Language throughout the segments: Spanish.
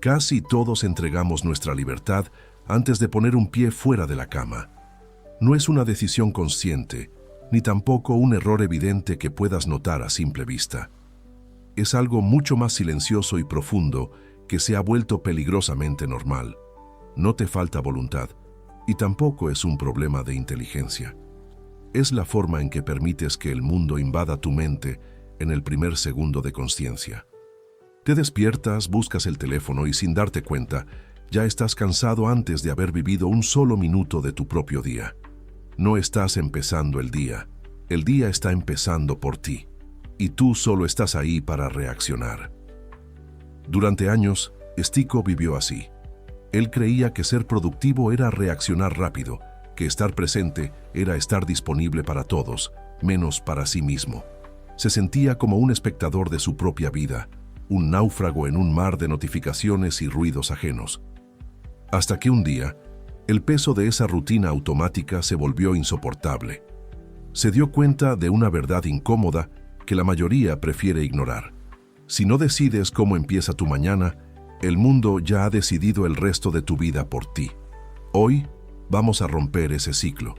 Casi todos entregamos nuestra libertad antes de poner un pie fuera de la cama. No es una decisión consciente, ni tampoco un error evidente que puedas notar a simple vista. Es algo mucho más silencioso y profundo que se ha vuelto peligrosamente normal. No te falta voluntad, y tampoco es un problema de inteligencia. Es la forma en que permites que el mundo invada tu mente en el primer segundo de consciencia. Te despiertas, buscas el teléfono y sin darte cuenta, ya estás cansado antes de haber vivido un solo minuto de tu propio día. No estás empezando el día está empezando por ti, y tú solo estás ahí para reaccionar. Durante años, Stico vivió así. Él creía que ser productivo era reaccionar rápido, que estar presente era estar disponible para todos, menos para sí mismo. Se sentía como un espectador de su propia vida, un náufrago en un mar de notificaciones y ruidos ajenos. Hasta que un día, el peso de esa rutina automática se volvió insoportable. Se dio cuenta de una verdad incómoda que la mayoría prefiere ignorar. Si no decides cómo empieza tu mañana, el mundo ya ha decidido el resto de tu vida por ti. Hoy vamos a romper ese ciclo.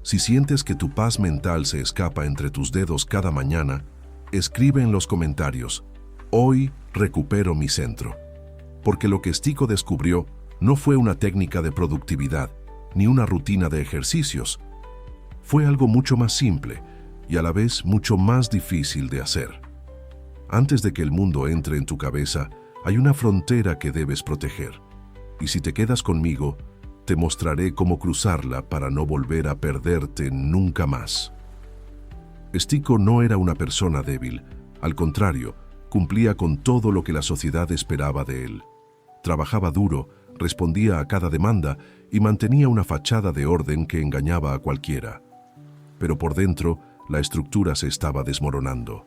Si sientes que tu paz mental se escapa entre tus dedos cada mañana, escribe en los comentarios: hoy recupero mi centro. Porque lo que Stico descubrió no fue una técnica de productividad, ni una rutina de ejercicios. Fue algo mucho más simple y a la vez mucho más difícil de hacer. Antes de que el mundo entre en tu cabeza, hay una frontera que debes proteger. Y si te quedas conmigo, te mostraré cómo cruzarla para no volver a perderte nunca más. Stico no era una persona débil, al contrario, cumplía con todo lo que la sociedad esperaba de él. Trabajaba duro, respondía a cada demanda y mantenía una fachada de orden que engañaba a cualquiera. Pero por dentro, la estructura se estaba desmoronando.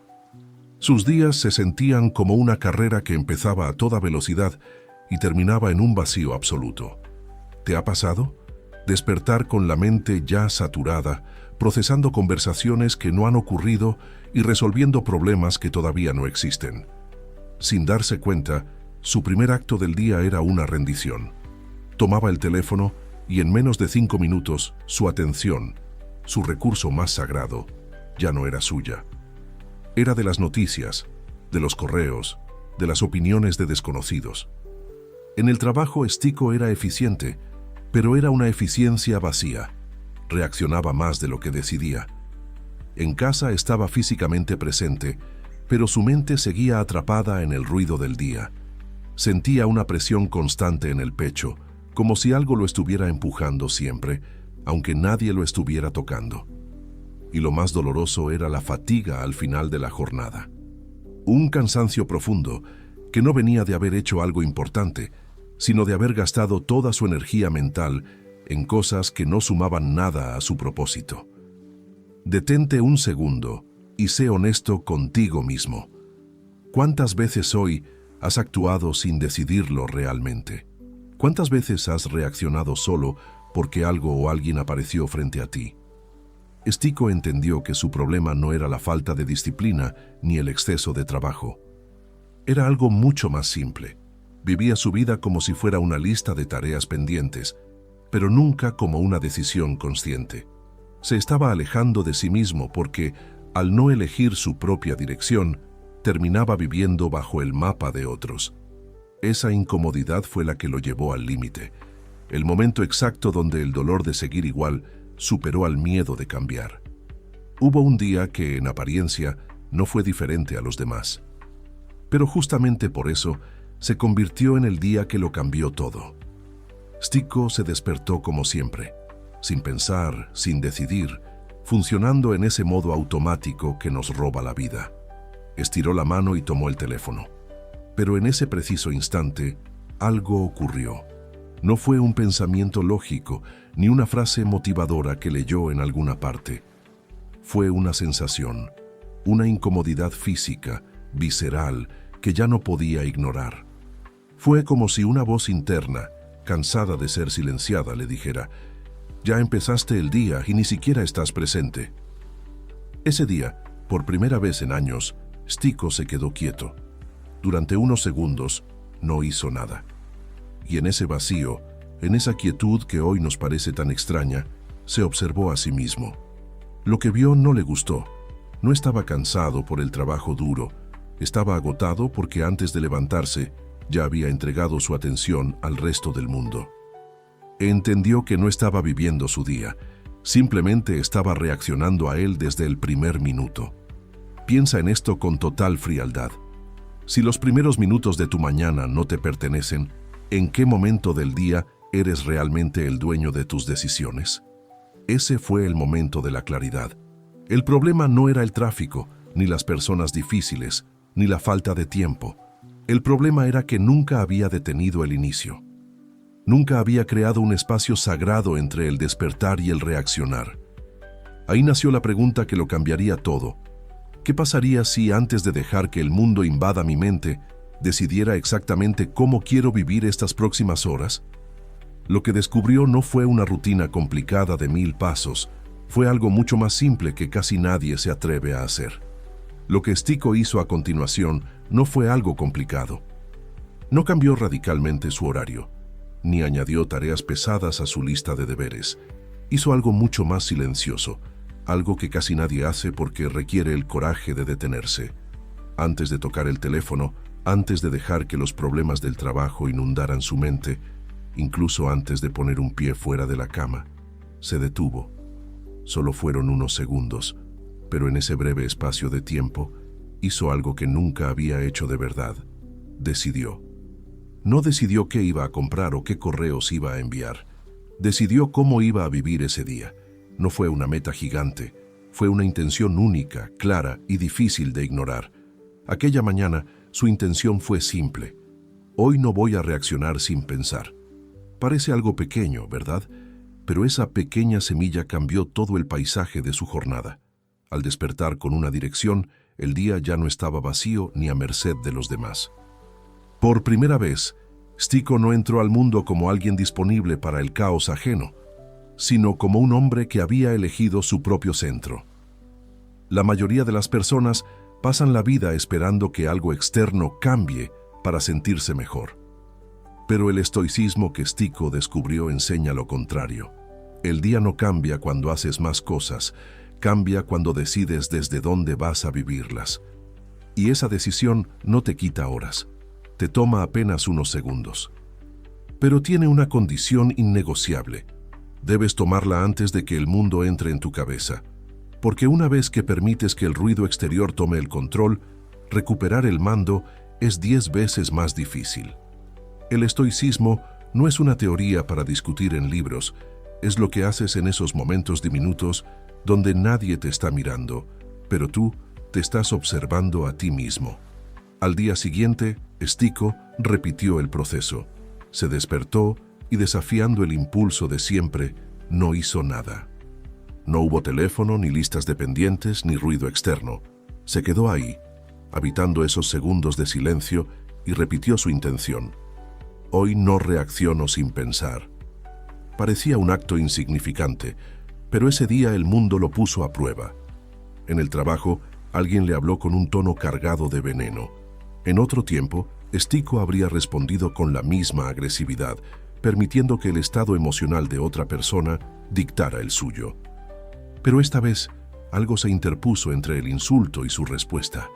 Sus días se sentían como una carrera que empezaba a toda velocidad y terminaba en un vacío absoluto. ¿Te ha pasado? Despertar con la mente ya saturada, procesando conversaciones que no han ocurrido y resolviendo problemas que todavía no existen. Sin darse cuenta, su primer acto del día era una rendición. Tomaba el teléfono y en menos de 5 minutos, su atención, su recurso más sagrado, ya no era suya. Era de las noticias, de los correos, de las opiniones de desconocidos. En el trabajo, Stico era eficiente, pero era una eficiencia vacía. Reaccionaba más de lo que decidía. En casa estaba físicamente presente, pero su mente seguía atrapada en el ruido del día. Sentía una presión constante en el pecho, como si algo lo estuviera empujando siempre, aunque nadie lo estuviera tocando. Y lo más doloroso era la fatiga al final de la jornada. Un cansancio profundo que no venía de haber hecho algo importante, sino de haber gastado toda su energía mental en cosas que no sumaban nada a su propósito. Detente un segundo y sé honesto contigo mismo. ¿Cuántas veces hoy has actuado sin decidirlo realmente? ¿Cuántas veces has reaccionado solo porque algo o alguien apareció frente a ti? Stico entendió que su problema no era la falta de disciplina ni el exceso de trabajo. Era algo mucho más simple. Vivía su vida como si fuera una lista de tareas pendientes, pero nunca como una decisión consciente. Se estaba alejando de sí mismo porque, al no elegir su propia dirección, terminaba viviendo bajo el mapa de otros. Esa incomodidad fue la que lo llevó al límite, el momento exacto donde el dolor de seguir igual superó al miedo de cambiar. Hubo un día que, en apariencia, no fue diferente a los demás. Pero justamente por eso, se convirtió en el día que lo cambió todo. Stico se despertó como siempre, sin pensar, sin decidir, funcionando en ese modo automático que nos roba la vida. Estiró la mano y tomó el teléfono. Pero en ese preciso instante, algo ocurrió. No fue un pensamiento lógico, ni una frase motivadora que leyó en alguna parte. Fue una sensación, una incomodidad física, visceral, que ya no podía ignorar. Fue como si una voz interna, cansada de ser silenciada, le dijera: «Ya empezaste el día y ni siquiera estás presente». Ese día, por primera vez en años, Stico se quedó quieto. Durante unos segundos, no hizo nada. Y en ese vacío, en esa quietud que hoy nos parece tan extraña, se observó a sí mismo. Lo que vio no le gustó. No estaba cansado por el trabajo duro, estaba agotado porque antes de levantarse ya había entregado su atención al resto del mundo. Entendió que no estaba viviendo su día, simplemente estaba reaccionando a él desde el primer minuto. Piensa en esto con total frialdad. Si los primeros minutos de tu mañana no te pertenecen, ¿en qué momento del día eres realmente el dueño de tus decisiones? Ese fue el momento de la claridad. El problema no era el tráfico, ni las personas difíciles, ni la falta de tiempo. El problema era que nunca había detenido el inicio. Nunca había creado un espacio sagrado entre el despertar y el reaccionar. Ahí nació la pregunta que lo cambiaría todo. ¿Qué pasaría si, antes de dejar que el mundo invada mi mente, decidiera exactamente cómo quiero vivir estas próximas horas? Lo que descubrió no fue una rutina complicada de 1000 pasos, fue algo mucho más simple que casi nadie se atreve a hacer. Lo que Stico hizo a continuación no fue algo complicado. No cambió radicalmente su horario, ni añadió tareas pesadas a su lista de deberes. Hizo algo mucho más silencioso, algo que casi nadie hace porque requiere el coraje de detenerse. Antes de tocar el teléfono, antes de dejar que los problemas del trabajo inundaran su mente, incluso antes de poner un pie fuera de la cama, se detuvo. Solo fueron unos segundos, pero en ese breve espacio de tiempo hizo algo que nunca había hecho de verdad. Decidió. No decidió qué iba a comprar o qué correos iba a enviar. Decidió cómo iba a vivir ese día. No fue una meta gigante, fue una intención única, clara y difícil de ignorar. Aquella mañana, su intención fue simple. Hoy no voy a reaccionar sin pensar. Parece algo pequeño, ¿verdad? Pero esa pequeña semilla cambió todo el paisaje de su jornada. Al despertar con una dirección, el día ya no estaba vacío ni a merced de los demás. Por primera vez, Stico no entró al mundo como alguien disponible para el caos ajeno, sino como un hombre que había elegido su propio centro. La mayoría de las personas pasan la vida esperando que algo externo cambie para sentirse mejor. Pero el estoicismo que Stico descubrió enseña lo contrario. El día no cambia cuando haces más cosas, cambia cuando decides desde dónde vas a vivirlas. Y esa decisión no te quita horas, te toma apenas unos segundos. Pero tiene una condición innegociable. Debes tomarla antes de que el mundo entre en tu cabeza, porque una vez que permites que el ruido exterior tome el control, recuperar el mando es 10 veces más difícil. El estoicismo no es una teoría para discutir en libros, es lo que haces en esos momentos diminutos donde nadie te está mirando, pero tú te estás observando a ti mismo. Al día siguiente, Stico repitió el proceso. Se despertó y, desafiando el impulso de siempre, no hizo nada. No hubo teléfono, ni listas de pendientes, ni ruido externo. Se quedó ahí, habitando esos segundos de silencio, y repitió su intención. Hoy no reacciono sin pensar. Parecía un acto insignificante, pero ese día el mundo lo puso a prueba. En el trabajo, alguien le habló con un tono cargado de veneno. En otro tiempo, Stico habría respondido con la misma agresividad, permitiendo que el estado emocional de otra persona dictara el suyo. Pero esta vez, algo se interpuso entre el insulto y su respuesta.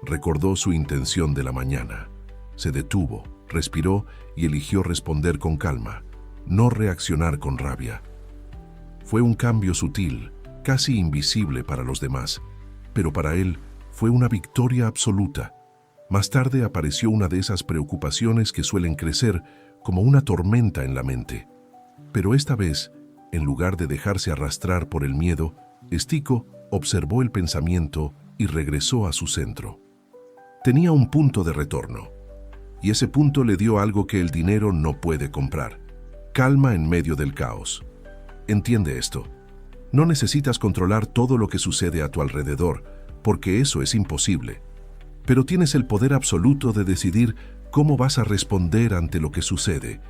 Recordó su intención de la mañana. Se detuvo, respiró y eligió responder con calma, no reaccionar con rabia. Fue un cambio sutil, casi invisible para los demás, pero para él fue una victoria absoluta. Más tarde apareció una de esas preocupaciones que suelen crecer como una tormenta en la mente. Pero esta vez, en lugar de dejarse arrastrar por el miedo, Stico observó el pensamiento y regresó a su centro. Tenía un punto de retorno, y ese punto le dio algo que el dinero no puede comprar: calma en medio del caos. Entiende esto. No necesitas controlar todo lo que sucede a tu alrededor, porque eso es imposible. Pero tienes el poder absoluto de decidir cómo vas a responder ante lo que sucede.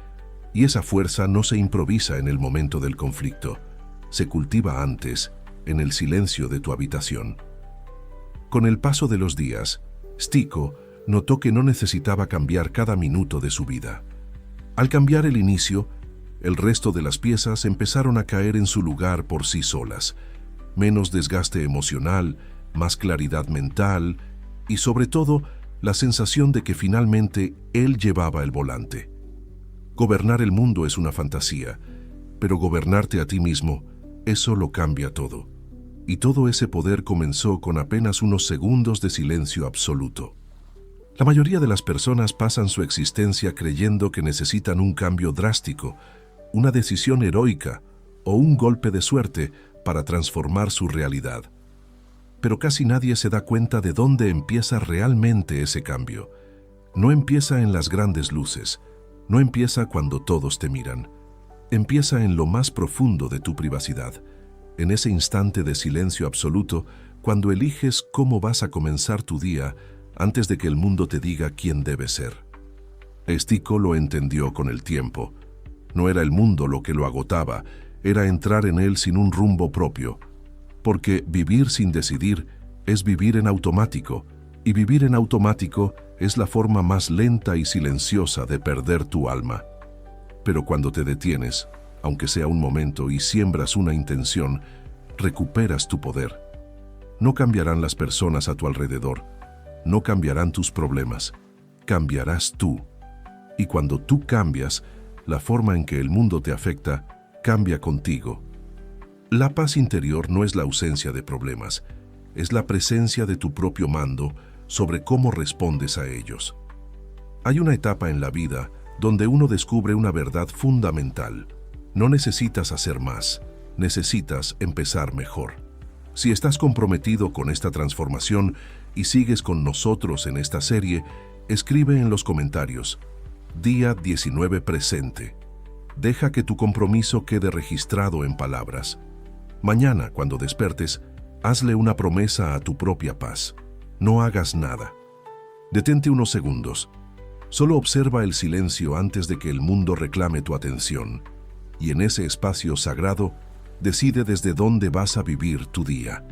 Y esa fuerza no se improvisa en el momento del conflicto. Se cultiva antes, en el silencio de tu habitación. Con el paso de los días, Stico notó que no necesitaba cambiar cada minuto de su vida. Al cambiar el inicio, el resto de las piezas empezaron a caer en su lugar por sí solas. Menos desgaste emocional, más claridad mental y, sobre todo, la sensación de que finalmente él llevaba el volante. Gobernar el mundo es una fantasía, pero gobernarte a ti mismo, eso lo cambia todo. Y todo ese poder comenzó con apenas unos segundos de silencio absoluto. La mayoría de las personas pasan su existencia creyendo que necesitan un cambio drástico, una decisión heroica o un golpe de suerte para transformar su realidad. Pero casi nadie se da cuenta de dónde empieza realmente ese cambio. No empieza en las grandes luces, no empieza cuando todos te miran. Empieza en lo más profundo de tu privacidad, en ese instante de silencio absoluto, cuando eliges cómo vas a comenzar tu día antes de que el mundo te diga quién debes ser. Estico lo entendió con el tiempo. No era el mundo lo que lo agotaba, era entrar en él sin un rumbo propio. Porque vivir sin decidir es vivir en automático, y vivir en automático es la forma más lenta y silenciosa de perder tu alma. Pero cuando te detienes, aunque sea un momento, y siembras una intención, recuperas tu poder. No cambiarán las personas a tu alrededor, no cambiarán tus problemas, cambiarás tú. Y cuando tú cambias, la forma en que el mundo te afecta cambia contigo. La paz interior no es la ausencia de problemas, es la presencia de tu propio mando sobre cómo respondes a ellos. Hay una etapa en la vida donde uno descubre una verdad fundamental. No necesitas hacer más, necesitas empezar mejor. Si estás comprometido con esta transformación y sigues con nosotros en esta serie, escribe en los comentarios: Día 19 presente. Deja que tu compromiso quede registrado en palabras. Mañana, cuando despertes, hazle una promesa a tu propia paz. No hagas nada. Detente unos segundos. Solo observa el silencio antes de que el mundo reclame tu atención. Y en ese espacio sagrado, decide desde dónde vas a vivir tu día.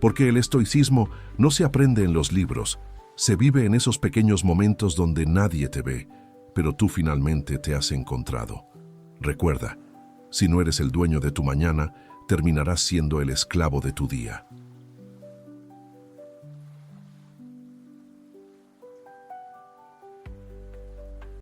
Porque el estoicismo no se aprende en los libros, se vive en esos pequeños momentos donde nadie te ve, pero tú finalmente te has encontrado. Recuerda, si no eres el dueño de tu mañana, terminarás siendo el esclavo de tu día.